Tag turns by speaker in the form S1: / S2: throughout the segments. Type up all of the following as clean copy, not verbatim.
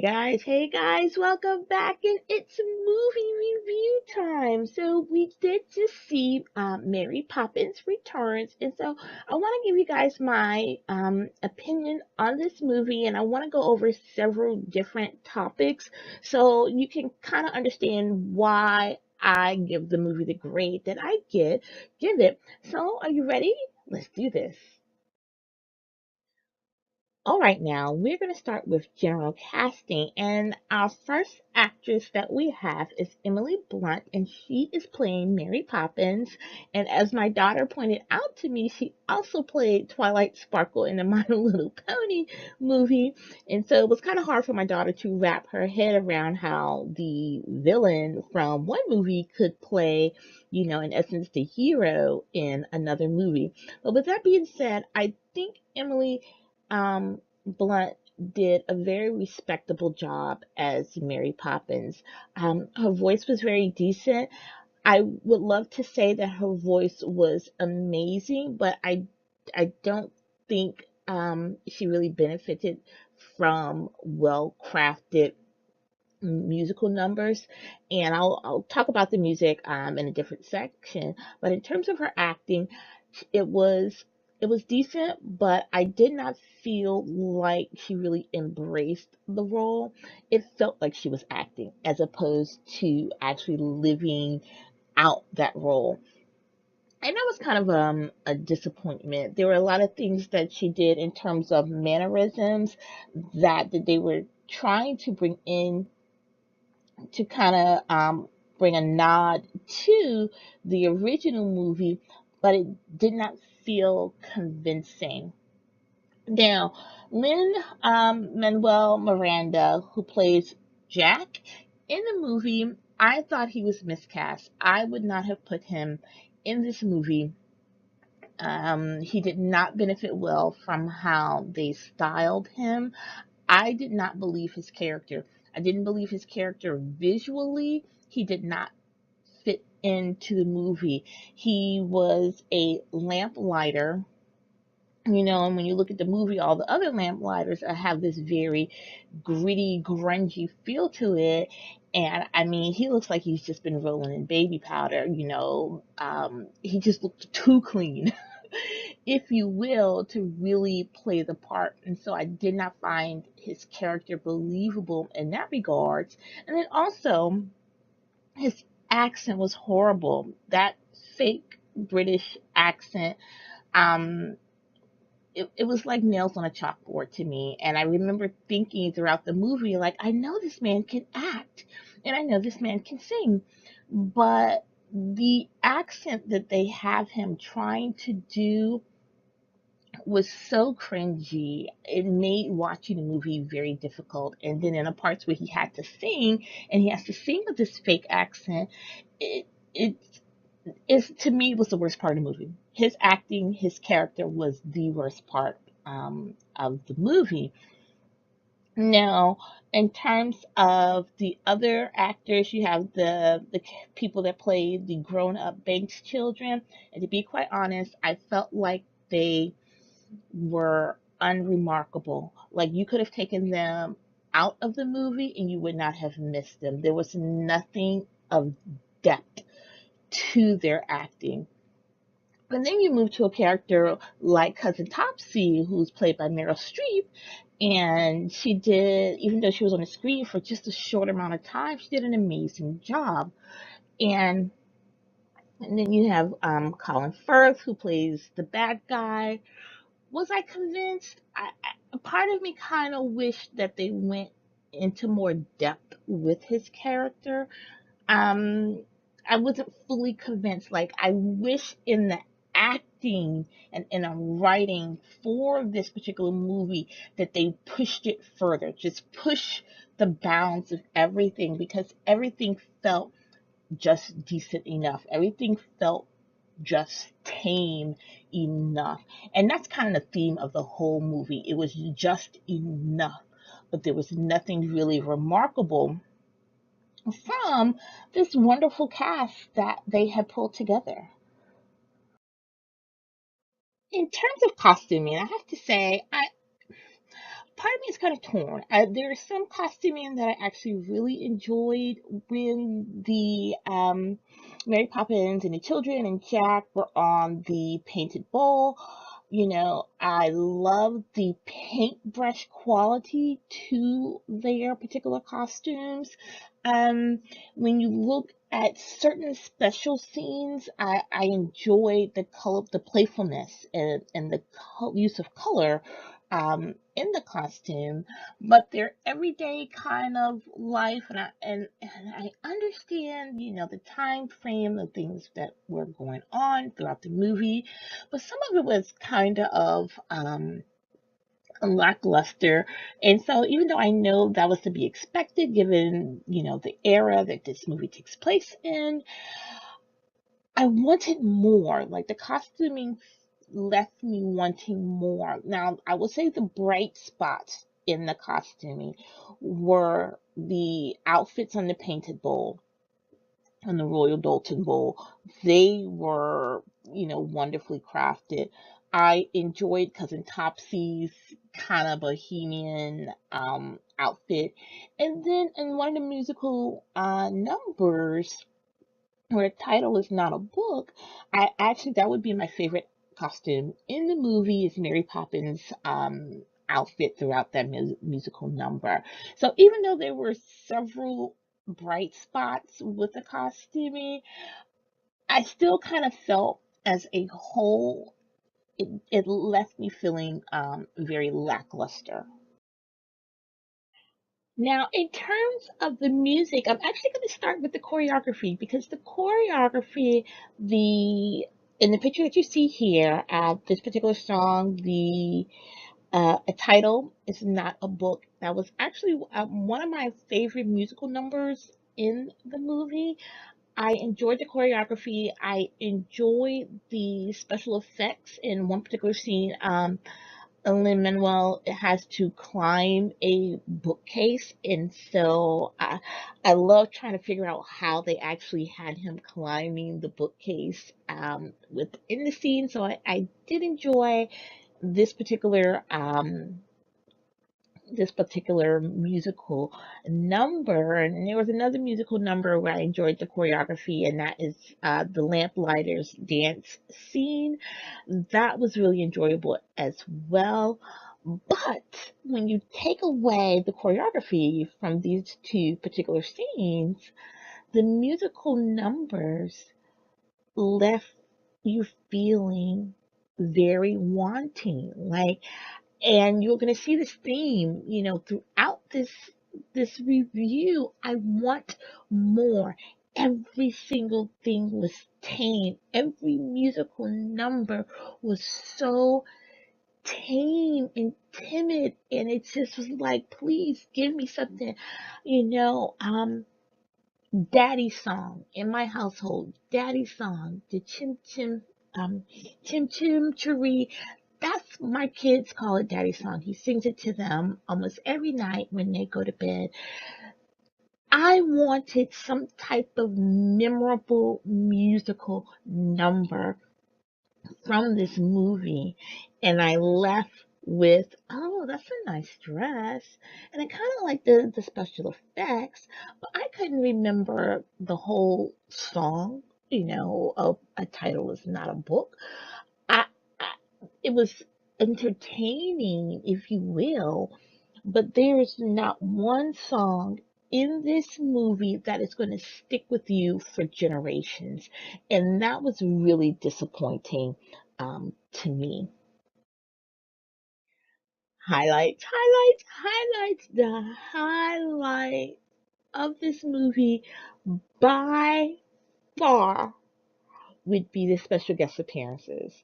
S1: Hey guys, welcome back, and it's movie review time. So we did just see Mary Poppins Returns, and so I want to give you guys my opinion on this movie, and I want to go over several different topics so you can kind of understand why I give the movie the grade that I give it. So are you ready? Let's do this. All right, now we're going to start with general casting, and our first actress that we have is Emily Blunt, and she is playing Mary Poppins. And as my daughter pointed out to me, she also played Twilight Sparkle in the My Little Pony movie, and so it was kind of hard for my daughter to wrap her head around how the villain from one movie could play, in essence, the hero in another movie. But with that being said, I think Emily Blunt did a very respectable job as Mary Poppins. Her voice was very decent. I would love to say that her voice was amazing, but I don't think she really benefited from well crafted musical numbers. And I'll talk about the music in a different section. But in terms of her acting, it was it was decent, but I did not feel like she really embraced the role. It felt like she was acting as opposed to actually living out that role. And that was kind of a disappointment. There were a lot of things that she did in terms of mannerisms that they were trying to bring in to kind of bring a nod to the original movie, but it did not feel convincing. Now, Lin Manuel Miranda, who plays Jack in the movie, I thought he was miscast. I would not have put him in this movie. He did not benefit well from how they styled him. I did not believe his character. I didn't believe his character visually. He did not fit into the movie. He was a lamplighter, and when you look at the movie, all the other lamplighters have this very gritty, grungy feel to it. And I mean, he looks like he's just been rolling in baby powder, he just looked too clean, if you will, to really play the part. And so I did not find his character believable in that regard. And then also, his accent was horrible. That fake British accent, um, it was like nails on a chalkboard to me. And I remember thinking throughout the movie, like, I know this man can act and I know this man can sing, but the accent that they have him trying to do was so cringy. It made watching the movie very difficult. And then in the parts where he had to sing, and he has to sing with this fake accent, it it is, to me, was the worst part of the movie. His acting, his character was the worst part of the movie. Now, in terms of the other actors, you have the people that play the grown up Banks children, and to be quite honest, I felt like they were unremarkable. Like, you could have taken them out of the movie and you would not have missed them. There was nothing of depth to their acting. And then you move to a character like Cousin Topsy, who's played by Meryl Streep, and she did, even though she was on the screen for just a short amount of time, she did an amazing job. And and then you have Colin Firth, who plays the bad guy. Was I convinced? A part of me kind of wished that they went into more depth with his character. Um, I wasn't fully convinced. Like, I wish in the acting and in a writing for this particular movie that they pushed it further, just push the bounds of everything, because everything felt just decent enough. Everything felt just tame enough. And that's kind of the theme of the whole movie. It was just enough, but there was nothing really remarkable from this wonderful cast that they had pulled together. In terms of costuming, I have to say, part of me is kind of torn. There's some costuming that I actually really enjoyed when the Mary Poppins and the children and Jack were on the painted bowl. I love the paintbrush quality to their particular costumes. Um, when you look at certain special scenes, I enjoy the playfulness and the use of color in the costume, but their everyday kind of life, and I understand, the time frame of things that were going on throughout the movie, but some of it was kind of lackluster. And so even though I know that was to be expected given, the era that this movie takes place in, I wanted more. Like the costuming left me wanting more. Now, I will say the bright spots in the costuming were the outfits on the painted bowl, on the Royal Doulton Bowl. They were, wonderfully crafted. I enjoyed Cousin Topsy's kind of bohemian outfit. And then in one of the musical numbers, where the title is not a book, that would be my favorite costume in the movie is Mary Poppins outfit throughout that musical number. So even though there were several bright spots with the costuming, I still kind of felt as a whole it left me feeling very lackluster. Now, in terms of the music, I'm actually going to start with the choreography because the choreography, the in the picture that you see here, this particular song, the a title is not a book. That was actually one of my favorite musical numbers in the movie. I enjoyed the choreography. I enjoyed the special effects in one particular scene. Lin-Manuel has to climb a bookcase, and so I love trying to figure out how they actually had him climbing the bookcase within the scene. So I did enjoy this particular musical number. And there was another musical number where I enjoyed the choreography, and that is the Lamplighters dance scene. That was really enjoyable as well. But when you take away the choreography from these two particular scenes, the musical numbers left you feeling very wanting. And you're going to see this theme, throughout this review. I want more. Every single thing was tame. Every musical number was so tame and timid, and it just was like, please give me something, you know. Daddy song in my household. Daddy song, the chim chim chiree. That's my kids call it daddy song. He sings it to them almost every night when they go to bed. I wanted some type of memorable musical number from this movie, and I left with, oh, that's a nice dress. And I kind of like the special effects, but I couldn't remember the whole song, a title is not a book. I it was entertaining, if you will, but there's not one song in this movie that is going to stick with you for generations. And that was really disappointing to me. Highlights. The highlight of this movie by far would be the special guest appearances.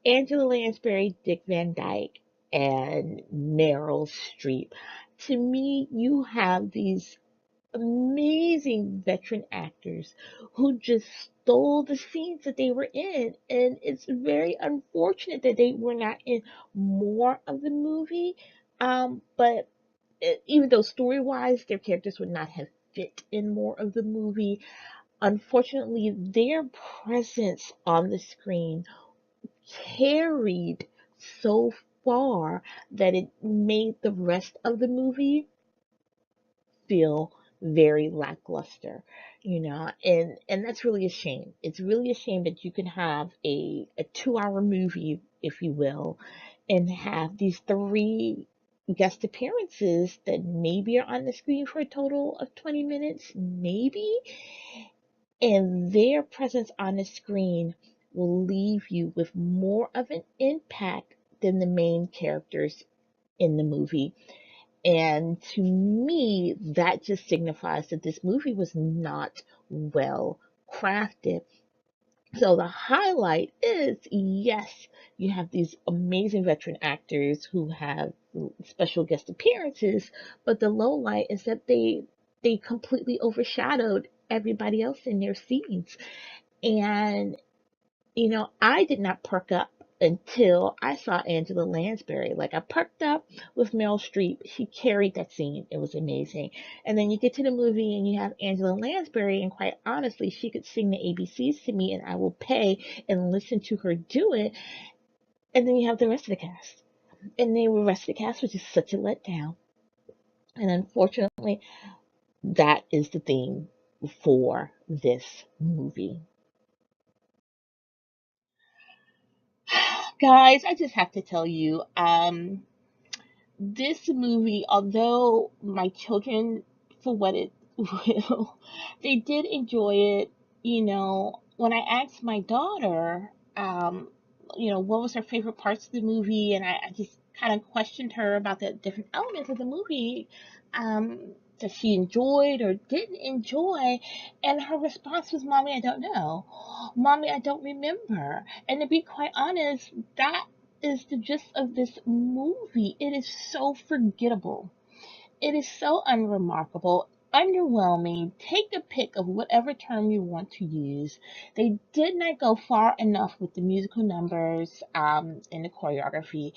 S1: Angela Lansbury, Dick Van Dyke, and Meryl Streep. To me, you have these amazing veteran actors who just stole the scenes that they were in. And it's very unfortunate that they were not in more of the movie. But even though story wise, their characters would not have fit in more of the movie, unfortunately, their presence on the screen carried so far that it made the rest of the movie feel very lackluster, and that's really a shame. It's really a shame that you can have a 2 hour movie, if you will, and have these three guest appearances that maybe are on the screen for a total of 20 minutes, maybe, and their presence on the screen will leave you with more of an impact than the main characters in the movie. And to me, that just signifies that this movie was not well crafted. So the highlight is, yes, you have these amazing veteran actors who have special guest appearances, but the low light is that they completely overshadowed everybody else in their scenes. And I did not perk up until I saw Angela Lansbury. Like, I perked up with Meryl Streep. She carried that scene. It was amazing. And then you get to the movie and you have Angela Lansbury, and quite honestly, she could sing the ABCs to me and I will pay and listen to her do it. And then you have the rest of the cast. And the rest of the cast was just such a letdown. And unfortunately, that is the theme for this movie. Guys, I just have to tell you, this movie, although my children, for what it will, they did enjoy it. When I asked my daughter, what was her favorite parts of the movie, and I just kind of questioned her about the different elements of the movie um, that she enjoyed or didn't enjoy, and her response was, "Mommy, I don't know. Mommy, I don't remember." And to be quite honest, that is the gist of this movie. It is so forgettable. It is so unremarkable, underwhelming. Take a pick of whatever term you want to use. They did not go far enough with the musical numbers and the choreography.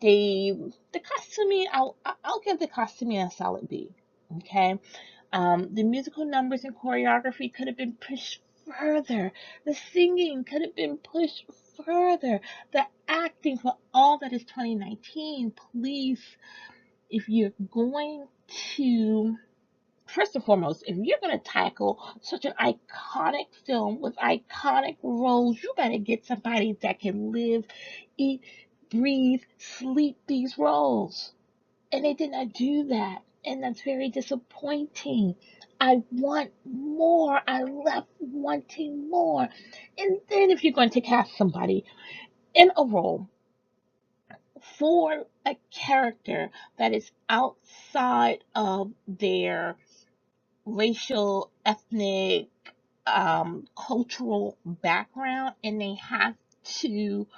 S1: The costuming, I'll give the costuming a solid B. Okay, the musical numbers and choreography could have been pushed further. The singing could have been pushed further. The acting, for all that is 2019, please, if you're going to, first and foremost, if you're going to tackle such an iconic film with iconic roles, you better get somebody that can live, eat, breathe, sleep these roles. And they did not do that. And that's very disappointing. I want more. I left wanting more. And then if you're going to cast somebody in a role for a character that is outside of their racial, ethnic, cultural background, and they have to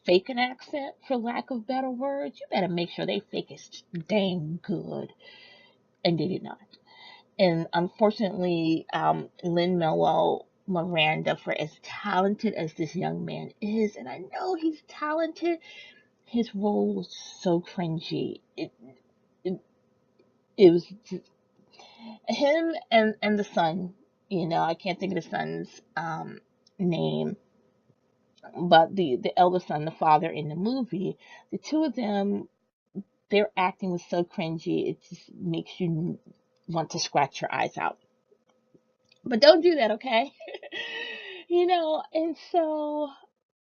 S1: fake an accent, for lack of better words, you better make sure they fake it dang good. And they did not. And unfortunately, Lin-Manuel Miranda, for as talented as this young man is, and I know he's talented, his role was so cringy. It, it was just, him and the son. I can't think of the son's name, but the eldest son, the father in the movie, the two of them, their acting was so cringy. It just makes you want to scratch your eyes out. But don't do that, okay? And so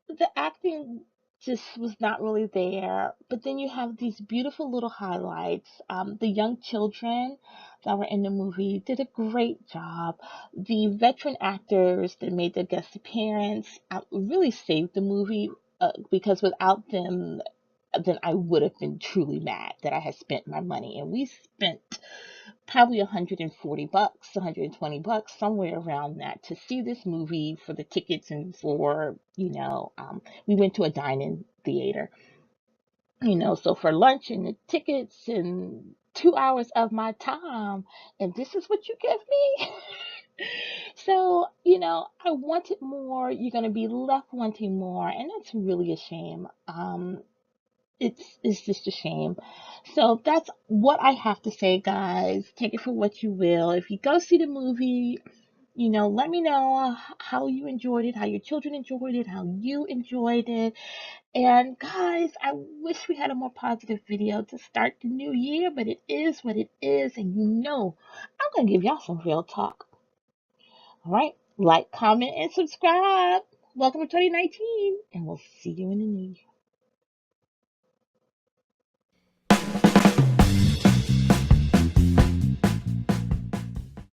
S1: the acting just was not really there. But then you have these beautiful little highlights. The young children that were in the movie did a great job. The veteran actors that made their guest appearance really saved the movie, because without them, then I would have been truly mad that I had spent my money. And we spent probably $140, $120, somewhere around that, to see this movie, for the tickets and for, we went to a dine-in theater, so for lunch and the tickets and 2 hours of my time, and this is what you give me? So, I wanted more. You're going to be left wanting more, and that's really a shame. It's just a shame. So that's what I have to say, guys. Take it for what you will. If you go see the movie, Let me know how you enjoyed it, how your children enjoyed it, how you enjoyed it. And guys, I wish we had a more positive video to start the new year, but it is what it is. And I'm going to give y'all some real talk. All right. Like, comment, and subscribe. Welcome to 2019, and we'll see you in the new year.